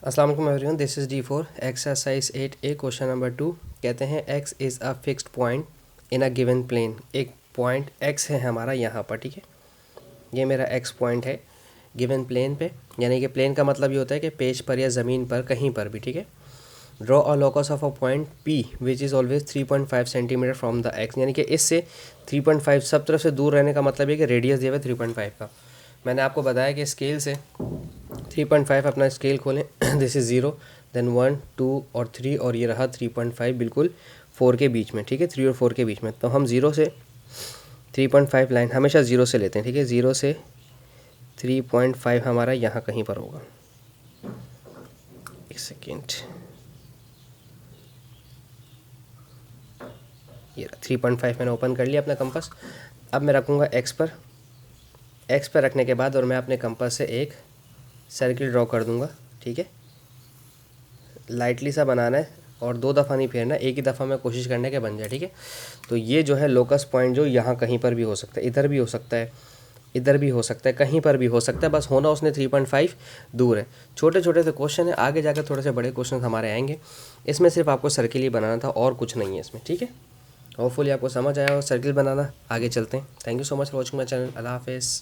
अस्सलाम वालेकुम everyone, this is D4 exercise 8A question number 2। कहते हैं x is a fixed point in a given plane. एक point x है हमारा यहाँ पर, ठीक है। ये मेरा x पॉइंट है गिवन प्लेन पे, यानी कि प्लेन का मतलब ये होता है कि पेज पर या ज़मीन पर कहीं पर भी, ठीक है। Draw a locus of a point P which is always 3.5 centimetre from the x, यानी कि इससे 3.5 सब तरफ से दूर रहने का मतलब है कि रेडियस दिया हुआ है 3.5 का। मैंने आपको बताया कि स्केल से 3.5 अपना स्केल खोलें दिस इज़ 0, देन 1 2 और 3, और ये रहा 3.5 बिल्कुल 4 के बीच में, ठीक है। 3 और 4 के बीच में, तो हम 0 से 3.5 लाइन हमेशा 0 से लेते हैं, ठीक है। 0 से 3.5 हमारा यहाँ कहीं पर होगा। एक सेकेंड, ये 3.5 मैंने ओपन कर लिया अपना कंपास। अब मैं रखूँगा x पर रखने के बाद और मैं अपने कंपास से एक सर्किल ड्रॉ कर दूँगा, ठीक है। लाइटली सा बनाना है और 2 दफ़ा नहीं फेरना, एक ही दफ़ा में कोशिश करने के बन जाए, ठीक है। तो ये जो है लोकस पॉइंट जो यहाँ कहीं पर भी हो सकता है, इधर भी हो सकता है, इधर भी हो सकता है, कहीं पर भी हो सकता है, बस होना उसने 3.5 दूर है। छोटे छोटे से क्वेश्चन है, आगे जाकर थोड़े से बड़े क्वेश्चन हमारे आएंगे। इसमें सिर्फ आपको सर्किल ही बनाना था और कुछ नहीं है इसमें, ठीक है। होपफुली आपको समझ आया और सर्किल बनाना। आगे चलते हैं। Thank you so much for watching my channel. अल्लाह हाफिज़।